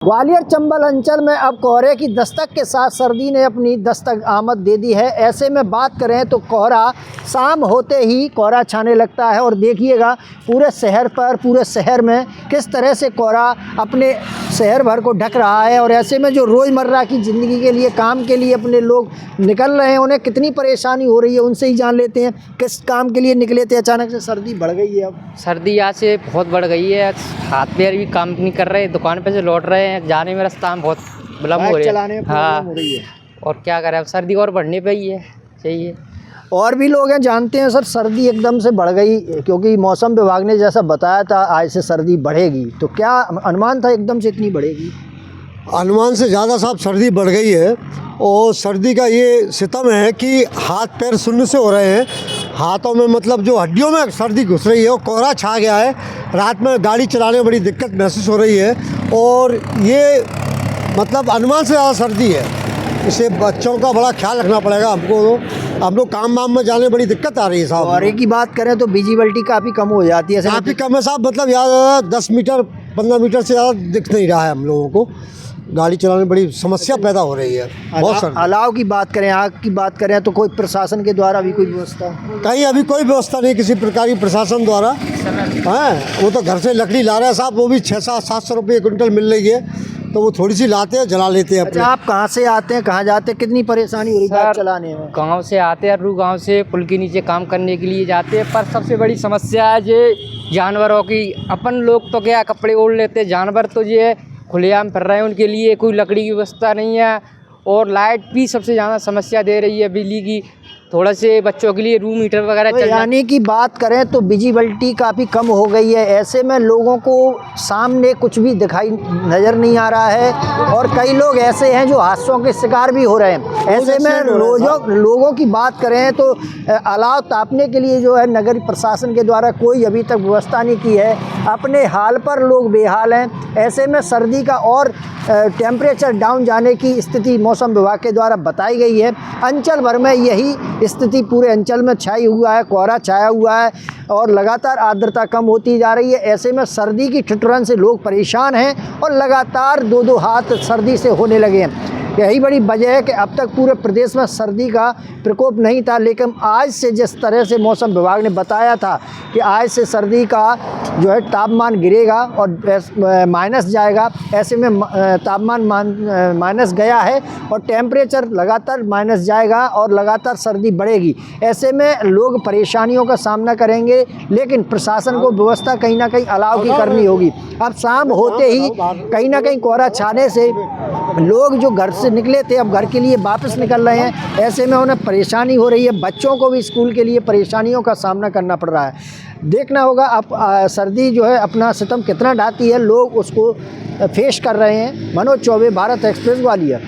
ग्वालियर चंबल अंचल में अब कोहरे की दस्तक के साथ सर्दी ने अपनी दस्तक आमद दे दी है। ऐसे में बात करें तो कोहरा शाम होते ही कोहरा छाने लगता है और देखिएगा पूरे शहर में किस तरह से कोहरा अपने शहर भर को ढक रहा है। और ऐसे में जो रोज़मर्रा की ज़िंदगी के लिए काम के लिए अपने लोग निकल रहे हैं, उन्हें कितनी परेशानी हो रही है उनसे ही जान लेते हैं। किस काम के लिए निकले थे, अचानक से सर्दी बढ़ गई है। अब सर्दी यहाँ से बहुत बढ़ गई है, हाथ पैर भी काम नहीं कर रहे, दुकान पे से लौट रहे हैं, जाने में रास्ता में बहुत विलम्ब हो रही है। हाँ, हो रही है। और क्या करें, अब सर्दी और बढ़ने पे ही है चाहिए। और भी लोग हैं जानते हैं सर, सर्दी एकदम से बढ़ गई क्योंकि मौसम विभाग ने जैसा बताया था आज से सर्दी बढ़ेगी, तो क्या अनुमान था एकदम से इतनी बढ़ेगी? अनुमान से ज़्यादा साहब सर्दी बढ़ गई है। और सर्दी का ये सितम है कि हाथ पैर शून्य से हो रहे हैं, हाथों में मतलब जो हड्डियों में सर्दी घुस रही है, और कोहरा छा गया है। रात में गाड़ी चलाने में बड़ी दिक्कत महसूस हो रही है और ये मतलब अनुमान से ज़्यादा सर्दी है। इसे बच्चों का बड़ा ख्याल रखना पड़ेगा हमको। तो हम लोग काम वाम में जाने में बड़ी दिक्कत आ रही है साहब। और एक की बात करें तो विजिबिलिटी काफ़ी कम हो जाती है। काफ़ी कम है साहब, मतलब ज़्यादा 10 मीटर 15 मीटर से ज़्यादा दिख नहीं रहा है हम लोगों को। गाड़ी चलाने में बड़ी समस्या पैदा हो रही है। बहुत सर्दी। अलाव की बात करें, आग की बात करें तो कोई प्रशासन के द्वारा भी कोई व्यवस्था? कहीं अभी कोई व्यवस्था नहीं किसी प्रकार की प्रशासन द्वारा। हाँ, वो तो घर से लकड़ी ला रहे हैं साहब, वो भी 600-700 रुपये क्विंटल मिल रही है, तो वो थोड़ी सी लाते हैं, जला लेते हैं। अच्छा, आप कहाँ से आते हैं, कहाँ जाते हैं, कितनी परेशानी हो रही है चलाने में? गांव से आते हैं, अरू गांव से पुल के नीचे काम करने के लिए जाते हैं। पर सबसे बड़ी समस्या है ये जानवरों की। अपन लोग तो क्या कपड़े ओढ़ लेते हैं, जानवर तो ये खुलेआम फिर रहे हैं, उनके लिए कोई लकड़ी की व्यवस्था नहीं है। और लाइट भी सबसे ज़्यादा समस्या दे रही है, बिजली की। थोड़ा से बच्चों के लिए रूम हीटर वगैरह चल यानी कि बात करें तो विजिबिलिटी काफ़ी कम हो गई है। ऐसे में लोगों को सामने कुछ भी दिखाई नज़र नहीं आ रहा है और कई लोग ऐसे हैं जो हादसों के शिकार भी हो रहे हैं। ऐसे में लोगों की बात करें तो अलाव तापने के लिए जो है नगर प्रशासन के द्वारा कोई अभी तक व्यवस्था नहीं की है। अपने हाल पर लोग बेहाल हैं। ऐसे में सर्दी का और टेम्परेचर डाउन जाने की स्थिति मौसम विभाग के द्वारा बताई गई है। अंचल भर में यही स्थिति पूरे अंचल में छाई हुआ है, कोहरा छाया हुआ है और लगातार आर्द्रता कम होती जा रही है। ऐसे में सर्दी की ठिठुरन से लोग परेशान हैं और लगातार 2-2 हाथ सर्दी से होने लगे हैं। यही बड़ी वजह है कि अब तक पूरे प्रदेश में सर्दी का प्रकोप नहीं था, लेकिन आज से जिस तरह से मौसम विभाग ने बताया था कि आज से सर्दी का जो है तापमान गिरेगा और माइनस जाएगा, ऐसे में तापमान माइनस गया है और टेम्परेचर लगातार माइनस जाएगा और लगातार सर्दी बढ़ेगी। ऐसे में लोग परेशानियों का सामना करेंगे, लेकिन प्रशासन को व्यवस्था कहीं ना कहीं अलाव की करनी होगी। अब शाम होते ही कहीं ना कहीं कोहरा छाने से लोग जो घर से निकले थे अब घर के लिए वापस निकल रहे हैं। ऐसे में उन्हें परेशानी हो रही है, बच्चों को भी स्कूल के लिए परेशानियों का सामना करना पड़ रहा है। देखना होगा अब सर्दी जो है अपना सितम कितना ढाती है, लोग उसको फेस कर रहे हैं। मनोज चौबे, भारत एक्सप्रेस, ग्वालियर।